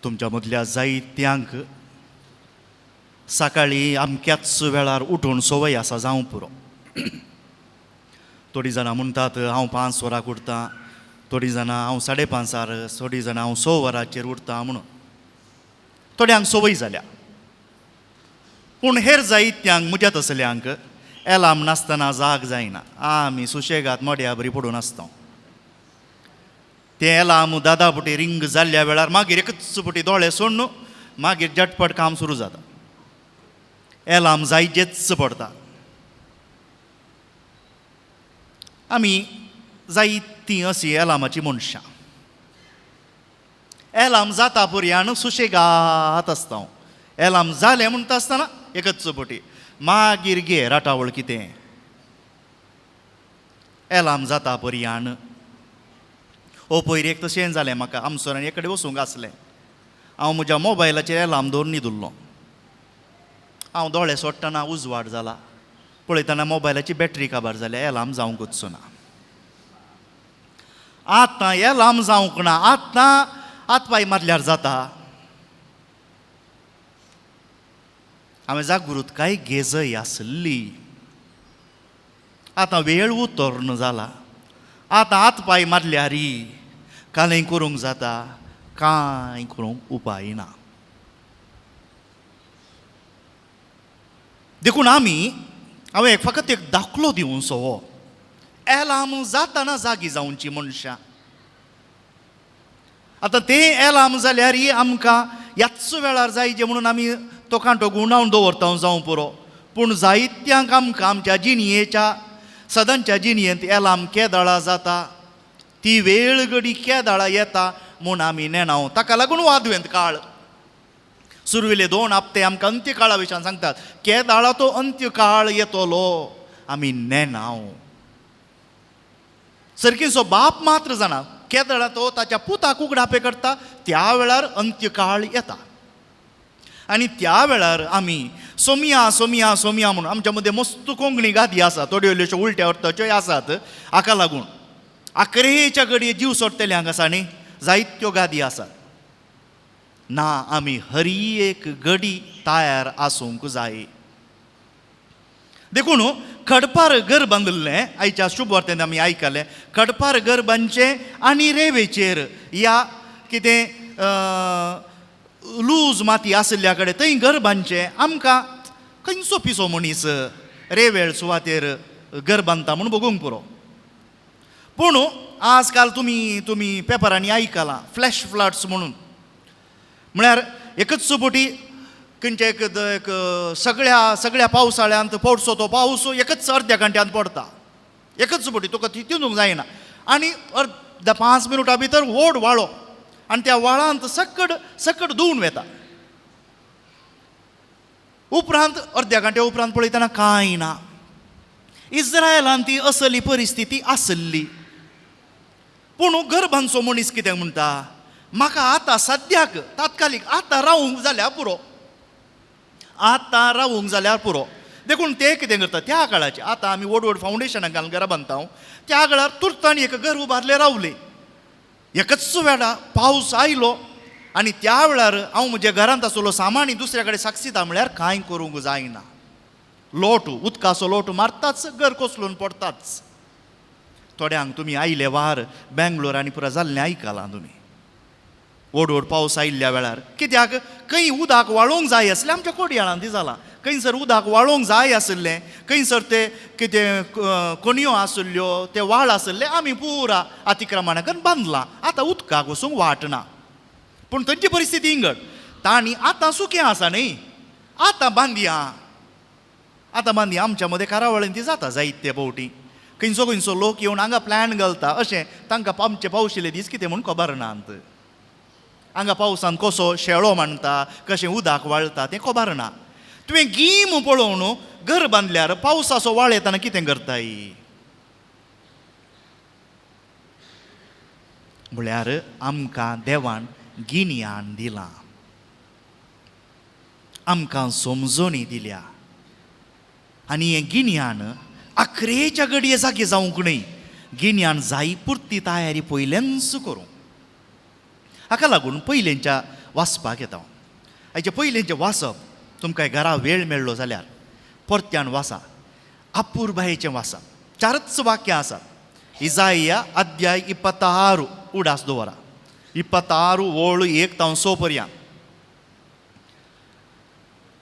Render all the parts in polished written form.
तुमच्या मदल्या जायत्यांक सकाळी अमक्याच वेळार उठून संवय आसा जावं पुरो. थोडीं जाणां म्हणटात हांव 5 वरांक उठतां, थोडीं जाणां हांव 5:30, थोडीं जाणां हांव 6 वरांचेर उठतां म्हणून. थोड्यांक संवय जाल्या. पूण हेर जायत्यांक म्हज्या तसल्यांक एलार्म नासतना जाग जायना. आमी सुशेगाद मोड्या बरी पडून आसता. ते एलार्म दादापुटी रिंग जाल्ल्या वेळार मागीर एकच पुटी दोळे सोडून मागीर झटपट काम सुरू जाता. एलार्म जायचेच पडटा. आमी जायतीं अशीं एलार्माची मनशां. एलार्म जाता पर्यान सुशेगाद आसता. एलार्म जालें म्हणटा आसतना एकच पुटी मागीर गे राटावळ कितें. एलार्म जाता पर्यान पयर एक तशें जालें म्हाका. आमसोरान एक कडेन वचूंक आसलें. हांव म्हज्या मोबायलाचेर एलार्म दवरून न्हिदुल्लो. हांव दोळे सोडटना उजवाड जाला. पळयतना मोबायलाची बॅटरी काबार जाल्या. एलार्म जावंक वचचो ना. आतां एलार्म जावंक ना. आतां हात पांय मारल्यार जाता. हांवें जागृतकाय घेजय आसली. आतां वेळ उतोर्न जाला. आतां हात पांय मारल्यारी कांय करूंक जाता, कांय करूंक उपाय ना. देखून हांवें फकत एक दाखलो दिवचो. एलार्म जाताना जागी जावची मनशां. आतां तें एलार्म जाल्यार आमकां ह्याच वेळार जायचे म्हणून आमी तो कांटो गुंडावन दवरता जावं पुरो. पूण जायत्यांक आमकां आमच्या जिणयेच्या सदांच्या जिणयेंत एलार्म केदाळा जाता. ती वेळ घडी केदाळा येता म्हूण आमी नेणाव. ताका लागून वादवेंत काळ. सुरवेले 2 हप्ते आमकां अंत्यकाळा विशयान सांगतात. केदाळा तो अंत्यकाळ येतलो आमी नेणाव. सर्किसो बाप मात्र जाणा केदाळा तो ताच्या पुताक उगडापे करता. त्या वेळार अंत्यकाळ येता. आनी त्या वेळार आमी सोमिया सोमिया सोमिया म्हणून आमच्या मदें मस्त कोंकणी गादी आसा. थोड्यो इल्ल्योश्यो उलट्या अर्थाच्योय आसात. हाका लागून 11च्या घडये जीव सोडटल्यांक आसा न्ही जायत्यो गादी आसात. ना आमी हरी एक घडी तयार आसूंक जाय. देखून खडपार घर बांदलें आयच्या शुभ वार्तेंत आमी आयकलें. खडपार घर बांदचें आनी रेंवेचेर या कितें लूज माती आसल्या कडेन थंय घर बांदचें. आमकां खंयचो पिसो मनीस रेवेळ सुवातेर घर बांदता म्हूण बगूंक पुरो. पूण आजकाल तुमी पेपरांनी आयकलां फ्लॅश फ्लड्स म्हणून. म्हळ्यार एकच सुबोटी खंयचे एक सगळ्या पावसाळ्यांत पडसो तो पावस एकच अर्द्या घंट्यान पडटा. एकच सुबोटी तुका तितूंक जायना. आनी 5 मिनटां भितर व्हड व्हाळो. आनी त्या व्हाळांत सकट धुवन वेता. उपरांत अर्द्या घंट्या उपरांत पळयतना कांय ना. इस्रायलांत ती असली परिस्थिती आसली. पूण घर बांदचो मनीस कितें म्हणटा म्हाका आतां सद्याक तात्कालीक आतां रावूंक जाल्यार पुरो. आतां रावूंक जाल्यार पुरो. देखून ते कितें करता त्या काळाचे आतां आमी व्हड फावंडेशनां घालून घरां बांदता. त्या काळार तुर्तांनी एक घर उबारलें रावलें. एकच वेळा पावस आयलो आनी त्या वेळार हांव म्हज्या घरांत आसलो सामान दुसऱ्या कडेन साक्षीता म्हळ्यार कांय करूंक जायना. लोट उदकाचो लोट मारताच घर कोसळून पडताच. थोड्यांक तुमी आयले वार बेंगलोर आनी पुरा जाल्लें आयकलां तुमी. व्हड पावस आयिल्ल्या वेळार कित्याक खंय उदक वाळोवंक जाय आसलें आमच्या कोडयाळांत ती जालां. खंयसर उदक वाळोवंक जाय आसलें खंयसर ते कितें कोणयो आसल्यो ते व्हाळ आसले आमी पुरा अतिक्रमणाकन बांदलां. आतां उदकाक वचूंक वाट ना. पूण थंयची परिस्थिती इंगड. तांणी आतां सुकें आसा न्ही. आतां बांदया. आमच्या मदें कार्यावळींत ती जाता जायते फावटी. खंयचो लोक येवन हांगा प्लॅन घालता अशें तांकां आमचे पावशिल्ले दीस कितें म्हूण खबर नात. हांगा पावसान कसो शेळो मांडटा कशें उदक वाळटा तें खबर ना. तुवें गीम पळोवन घर बांदल्यार पावसाचो वाळ येताना कितें करताय म्हळ्यार आमकां देवान गिन्यान दिलां. आमकां समजणी दिल्या. आनी हें गिन्यान 11च्या घडये जागे जावंक न्हय. गिन्यान जाय पुरती तयारी पयलेंच करूं. हाका लागून पयलेंच्या वाचपाक येता. हाचे पयलींचें वाचप तुमकां घरा वेळ मेळ्ळो जाल्यार परत्यान वाचा. अपूर्बायेचें वाचप. 4च वाक्यां आसात. इजाइया अध्याय 26 उडास दवरा. 26 ओळ 1 तावन 6 पर्यंत.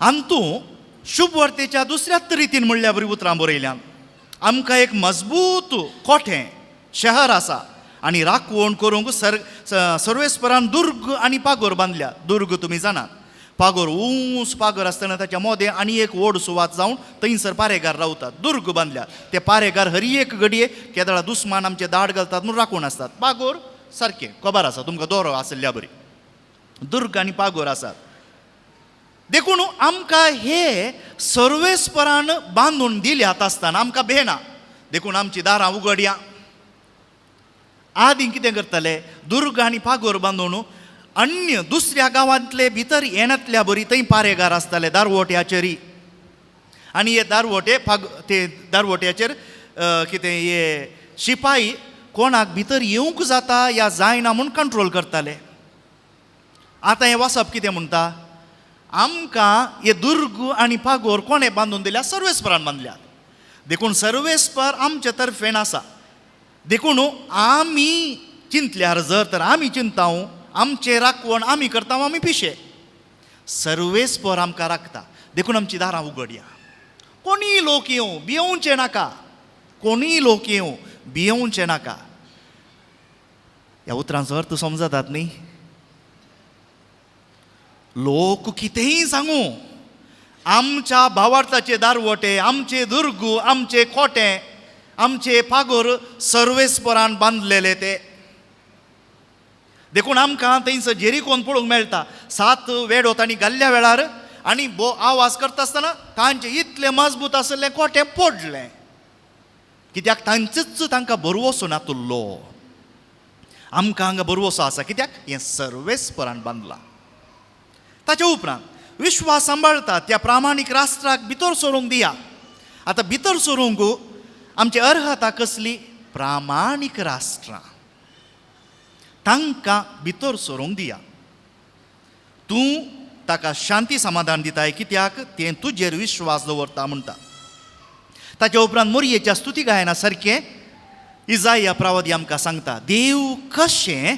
अंतू शुभ वर्तेच्या दुसऱ्याच रितीन म्हणल्या बरी उतरां बरयल्यान. आमकां एक मजबूत कोठें शहर आसा आनी राखवण करूंक सर्वेस्परान दुर्ग आनी पागोर बांदल्या. दुर्ग तुमी जाणात. पागोर उंच पागोर आसतना ताच्या मोदें आनी एक व्हड सुवात जावन थंयसर पारेगार रावतात. दुर्ग बांदल्या. ते पारेगार हर एक घडये केदळा दुस्मान आमचे दाड घालतात म्हूण राखून आसतात. पागोर सारकें खबर आसा तुमकां दोरो आसल्या बरी. दुर्ग आनी पागोर आसात. देखून आमकां हे सर्वेस्परान बांदून दिल्यात आसतना आमकां भेना. देखून आमची दारां उगड्या. आदीं कितें करताले? दुर्ग आनी पागोर बांदून अन्य दुसऱ्या गांवांतले भितर येनातल्या बरी थंय पारेगार आसताले दारवोट्याचेरी. आनी हे दारवोटे ते दारवोट्याचेर कितें हे शिपाई कोणाक भितर येवंक जाता या जायना म्हूण कंट्रोल करताले. आतां हें वाचप कितें म्हणटा? आमकां हे दुर्ग आनी पागोर कोणें बांदून दिल्या? सर्वेस्परान बांदल्यात. देखून सर्वेस्पर आमचे तर्फेन आसा. देखून आमी चिंतल्यार जर तर आमी चिंताव आमचे राखवण आमी करता आमी पिशे. सर्वेस्पर आमकां राखता. देखून आमची दारां उगड्या. कोणीय लोक येवं भियोवचें नाका. कोणीय लोक येवं भियोवचें नाका. ह्या उतरांचो अर्थ समजतात न्ही? लोक कितेंय सांगू आमच्या भावार्थाचे दारवटे आमचे दुर्ग आमचे खोटे आमचे पागोर सर्वेस्परान बांदलेले ते. देखून आमकां थंयसर जेरिकोन पळोवंक मेळटा. 7 वेडो तांणी घाल्ल्या वेळार आनी आवाज करता आसतना तांचे इतलें मजबूत आसलें कोटें पडलें. कित्याक तांचोच तांकां भरवोसो नातुल्लो. आमकां हांगा भरवोसो आसा. कित्याक हें सर्वेस्परान बांदलां. ताच्या उपरांत विश्वास सांबाळटा त्या प्रामाणीक राष्ट्राक भितर सरूंक दिया. आतां भितर सरूंक आमची अर्हता कसली? प्रामाणीक राष्ट्रां तांकां भितर सरूंक दिया. तूं ताका शांती समाधान दिताय कित्याक तें तुजेर विश्वास दवरता म्हणटा. ताच्या उपरांत मोरयेच्या स्तुती गायना सारकें इजाइया प्रवादी आमकां सांगता. देव कशें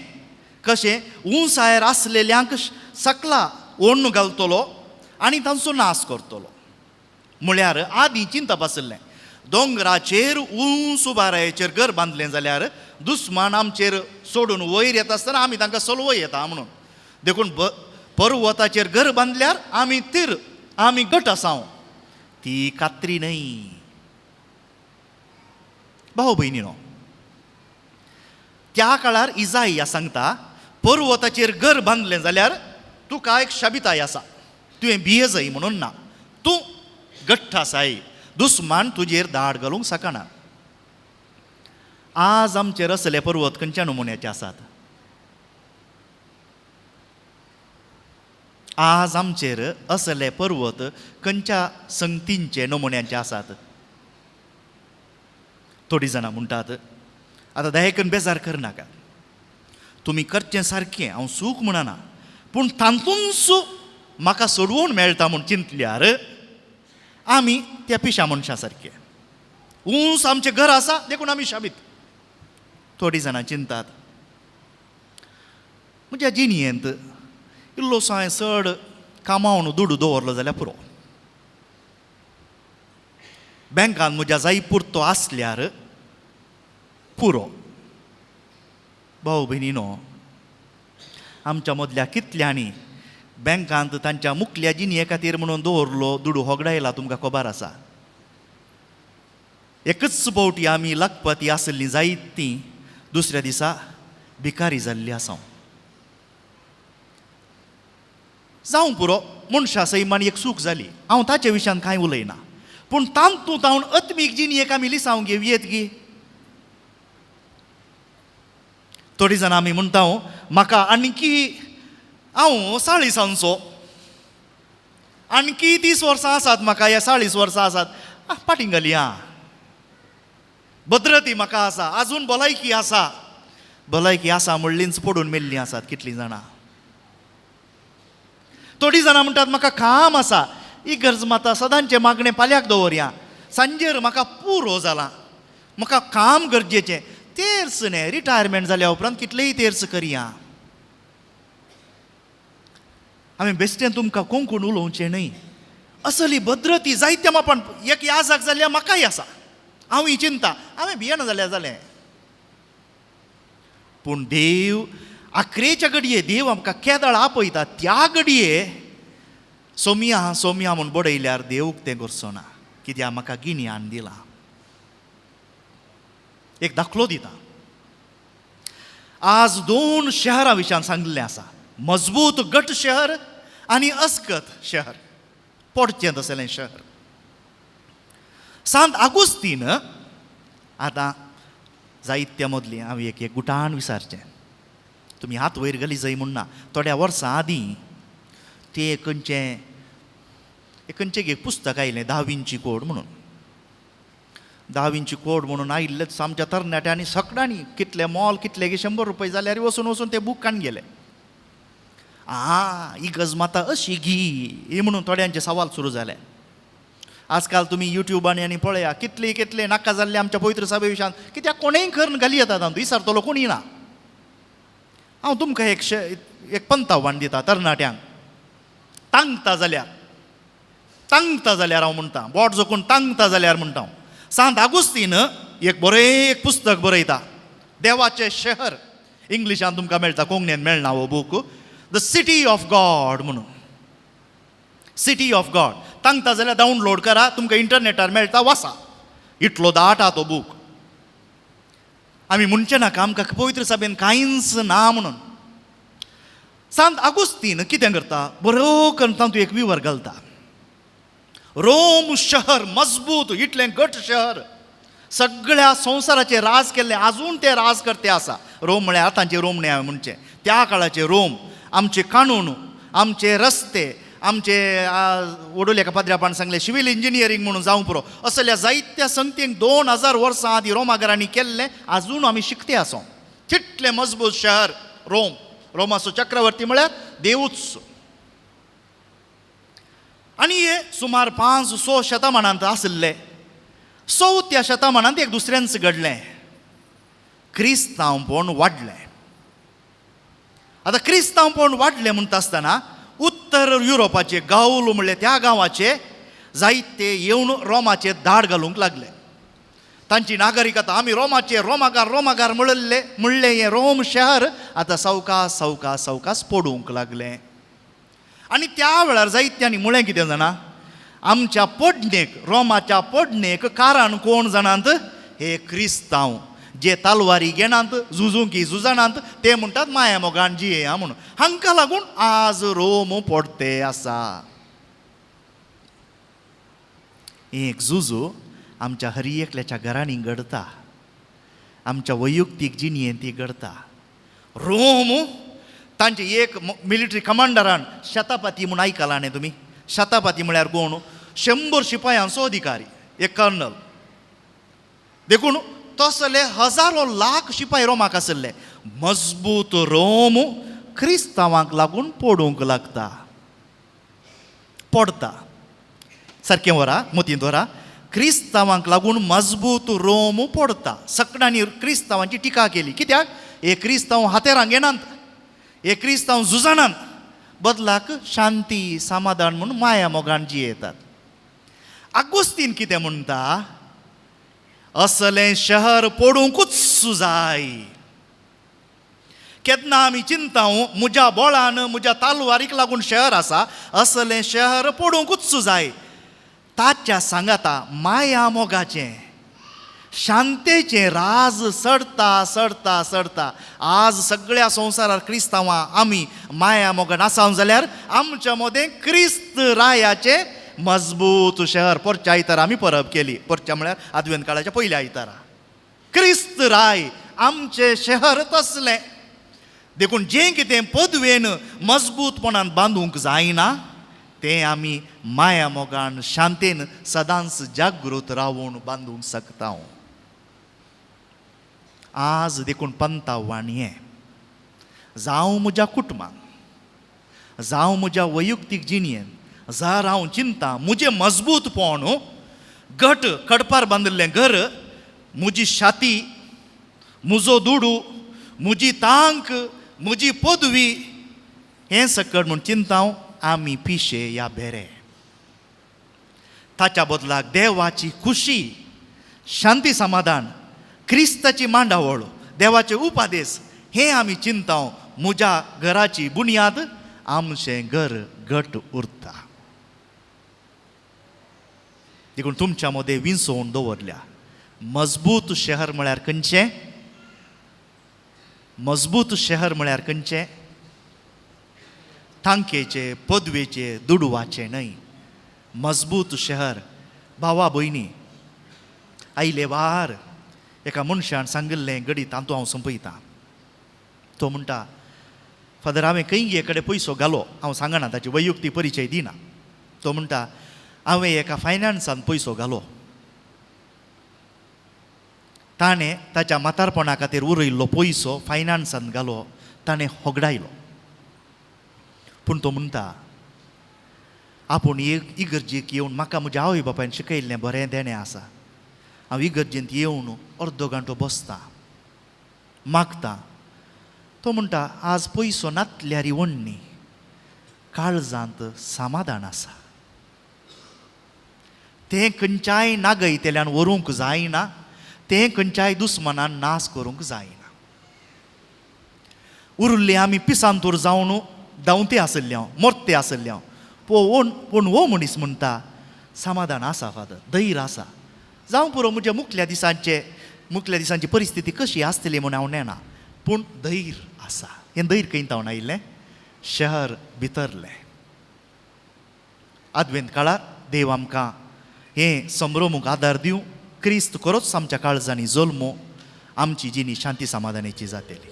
कशें उंचायेर आसलेल्यांक सकला ओडून घालतलो आनी तांचो नाश करतलो. म्हळ्यार आदीं चिंतप आसलें दोंगराचेर उंच उबारायेचेर घर बांदलें जाल्यार दुस्मान आमचेर सोडून वयर येता आसतना आमी तांकां चलवं येता म्हणून. देखून पर्वताचेर घर बांदल्यार आमी तीर आमी घट आसाव. ती खात्री न्हय. भाव भयणीनो, त्या काळार इजाइया सांगता पर्वताचेर घर बांदलें जाल्यार तुका एक शाबिताय आसा. तुवें भियेजय म्हणून ना. तूं घट्ट आसाय. दुस्मान तुजेर दाड घालूंक शकना. आज आमचेर असले पर्वत खंयच्या नमुन्याचे आसात? आज आमचेर असले पर्वत खंयच्या संगतींचे नमुन्याचे आसात? थोडी जाणां म्हणटात आतां दयेकन बेजार करनाका. तुमी करचें सारकें हांव सूख म्हणना. पूण तातूंच म्हाका सोडवून मेळटा म्हूण चिंतल्यार आमी त्या पिशा मनशा सारके. उंच आमचें घर आसा देखून आमी शाबीत. थोडी जाणां चिंतात म्हज्या जिणयेंत इल्लोसो हांवें चड कामावून दुडू दवरलो जाल्यार पुरो. बँकान म्हज्या जायी पुरतो आसल्यार पुरो. भाव भयणीनो, आमच्या मदल्या कितल्यांनी बँकांत तांच्या मुखल्या जिणये खातीर म्हणून दवरलो दुडू होगडायला तुमकां खबर आसा? एकच फावटी आमी लखपती आसलीं जायतीं दुसऱ्या दिसा भिकारी जाल्लीं आसां. जावं पुरो मनशा सैमान एक सूख जाली. हांव ताचे विशयान कांय उलयना. पूण तांतूंत हांव अत्मीक जिणयेक आमी लिसांव घेवयेत गी. थोडी जाणां आमी म्हणटा म्हाका आणकी हांव 40सांचो आणकी 30 वर्सां आसात म्हाका ह्या 40 वर्सां आसात पाटींग घाली आं. भद्रती म्हाका आसा. आजून भलायकी आसा. भलायकी आसा म्हणलींच पडून मेल्लीं आसात कितलीं जाणां. थोडीं जाणां म्हणटात म्हाका काम आसा, इगर्ज माता सदांचे मागणें फाल्यांक दवरया, सांजेर म्हाका पुरो जाला, म्हाका काम गरजेचें. तेर्स न्ही, रिटायरमेंट जाल्या उपरांत कितलेंय तेर्स करया. हांवें बेश्टें तुमकां कोंकण उलोवचें न्हय. असली भद्रती जायत्या मापान एक याजाक जाल्यार म्हाकाय आसा, हांवूय चिंता, हांवें भियेना जालें. पूण देव आखरेच्या घडये देव आमकां केदाळ आपयता, त्या घडये सोमया म्हूण बडयल्यार देवूक तें करचो ना, कित्याक म्हाका गिन्यान दिलां. एक दाखलो दिता. आज 2 शहरां विशयान सांगिल्लें आसा, मजबूत गट शहर आनी अस्कत शहर, पडचें तसलें शहर. सांत आगुस्तीन आतां जायत्या मदलीं हांव एक गुटाण विचारचें, तुमी हात वयर घाली जंय म्हणना. थोड्या वर्सां आदीं तें खंयचें एक पुस्तक आयलें, धा विंची कोड म्हणून. 10 विंची कोड म्हणून आयिल्लें आमच्या तरणाट्यांनी सगळ्यांनी कितलें मोल कितले गे 100 रुपया जाल्यार वचून तें बूक काडून गेले. ही गज माता अशी घी म्हणून थोड्यांचे सवाल सुरू जाले. आजकाल तुमी युट्यूबांनी आनी पळया कितले नाका जाल्ले आमच्या पवित्र सभे विशयान, कित्याक कोणेय खर घाली येतात. हांव विसरतलो कोणी ना. हांव तुमकां एक पंतावान दिता तरणाट्यांक. तांगता जाल्यार हांव म्हणटा, बोट जोखून तांगता जाल्यार म्हणटा हांव. सांत आगुस्तीन एक पुस्तक बरयता, देवाचें शहर. इंग्लिशान तुमकां मेळटा, कोंकणीन मेळना हो book. The city of God म्हणून. सिटी ऑफ गॉड तांगता जाल्यार डावनलोड करा, तुमकां इंटरनेटार मेळटा, वाचा. इतलो दाट हा तो बूक. आमी म्हणचें नाका आमकां पवित्र सभेन कांयच ना म्हणून. सांत आगुस्तीन कितें करता, बरो करता तूं एक विवर घालता. रोम शहर मजबूत, इतलें गट शहर, सगळ्या संवसाराचेर राज केल्लें, आजून ते राज करते आसा. रोम म्हळ्यार आतांचे रोम न्ही हांवें म्हणचें, त्या काळाचे रोम. आमचे कानून, आमचे रस्ते, आमचे वडोल्या पाद्र्यापान सांगले सिवील इंजिनियरींग म्हणून जावं पुरो, असल्या जायत्या संगतींक 2000 वर्सां आदीं रोमागरांनी केल्लें आजून आमी शिकते आसो. तितलें मजबूत शहर रोम. रोमाचो चक्रवर्ती म्हळ्यार देवूच. आनी हे सुमार 5-6 शतमानांत आसले. 4थ्या शतमानांत एक दुसऱ्यांच घडलें, क्रिस्तांवपण वाडलें. आतां क्रिस्तांवपण वाडलें म्हणटा आसतना उत्तर युरोपाचे गांव म्हणले त्या गांवाचे जायते येवन रोमाचे धाड घालूंक लागले. तांची नागरिकता आमी रोमागार म्हणले हें रोम शहर आतां सावकास पडूंक लागलें. आनी त्या वेळार जायत्यांनी म्हळें कितें जाणा, आमच्या पडणेक, रोमाच्या पडणेक कारण कोण जाणात, हे क्रिस्तांव जे तलवारी घेनात, झुजूंकी झुजनात, ते म्हणटात माया मोगान जियेया म्हणून. हांकां लागून आज रोम पडते आसा. एक झुजू आमच्या हर एकल्याच्या घरांनी घडता, आमच्या वैयक्तीक जिणेंत ती घडता. रोम तांचे एक मिलिटरी कमांडरान शतापती म्हणून आयकलां न्ही तुमी. शतापती म्हळ्यार कोण, 100 शिपायांचो अधिकारी, एक कर्नल. देखून तसले हजारो लाख शिपाय रोमाक आसले. मजबूत रोम क्रिस्तांवांक लागून पडूंक लागता, पडता. सारकें वरा, मोतीन वरा. क्रिस्तांवांक लागून मजबूत रोम पडता. सगळ्यांनी क्रिस्तांवांची टिका केली. कित्याक, हे क्रिस्तांव हातेरांक घेनात, हे क्रिस्तांव झुजनात, बदलाक शांती समाधान म्हणून माया मोगान जियेतात. आगुस्तीन कितें म्हणटा, असलें शहर पडूंकूच जाय. केन्ना आमी चिंताव म्हज्या बोळान म्हज्या तालवारीक लागून शहर आसा, असलें शहर पडूंकूच जाय. ताच्या सांगाता माया मोगाचें, शांतेचें राज सडता. आज सगळ्या संवसारांत क्रिस्तांवां आमी माया मोगान आसाव जाल्यार आमच्या मदें क्रिस्त रायाचें मजबूत शहर. परच्या आयतारा आमी परब केली. परच्या म्हळ्यार आदवेंत काळाच्या पयल्या आयतारा. क्रिस्त राय आमचें शहर तसलें. देखून जें कितें पदवेन मजबूतपणान बांदूंक जायना, तें आमी माया मोगान शांतेन सदांच जागृत रावून बांदूंक शकता. आज देखून पंतावान हें जावं म्हज्या कुटुंबाक, जावं म्हज्या वैयक्तीक जिणेंत जर हांव चिंता म्हजें मजबूतपण घट कडपार बांदिल्लें घर, म्हजी छाती, म्हजो दुडू, म्हजी तांक, म्हजी पदवी, हें सकट म्हूण चिंताव आमी पिशे या बेरे. ताच्या बदलाक देवाची खुशी, शांती समाधान, क्रिस्ताची मांडावळ, देवाचे उपादेश हें आमी चिंताव म्हज्या घराची बुनयाद आमचें घर घट उरता. देखून तुमच्या मदें विंचोवन दवरल्या मजबूत शहर म्हळ्यार खंयचें? मजबूत शहर म्हळ्यार खंयचें? तांकेचे, पदवेचे, दुडवाचे न्हय. मजबूत शहर. भावा भयणी, आयले वार एका मनशान सांगिल्लें घडी तांतू हांव संपयतां. तो म्हणटा, फादर हांवें खंय कडेन पयसो घालो, हांव सांगना ताची वैयक्तीक परिचय दिना. तो म्हणटा, हांवें एका फायनान्सान पयसो घालो. ताणें ताच्या म्हातारपणा खातीर उरयल्लो पयसो फायनान्सान घालो, ताणें होगडायलो. पूण तो म्हणटा, आपूण इगर्जेक येवन म्हाका म्हज्या आवय बापायन शिकयल्लें बरें देणें आसा. हांव इगर्जेंत येवन अर्दो घंटो बसतां, मागतां. तो म्हणटा, आज पयसो नातल्यार इवण्णी, काळजांत समाधान आसा. तें खंयच्याय नागयतेल्यान व्हरूंक जायना, तें खंयच्याय दुस्मनान नाश करूंक जायना. उरल्ले आमी पिसांतूर जावन दावते आसल्ल्या, मोर्ते आसल्ल्या, पूण हो मनीस म्हणटा, समाधान आसा फादर, धैर्य आसा. जावं पुरो म्हज्या मुखल्या दिसांची परिस्थिती कशी आसतली म्हूण हांव नेना, पूण धैर्य आसा. हें धैर्य खंय तावन आयिल्लें? शहर भितरलें. आदवेंत काळार देव आमकां हें संभ्रमूंक आदार दिवं. क्रिस्त खरोच आमच्या काळजांनी जल्मो, आमची जिणी शांती समाधानाची जातली.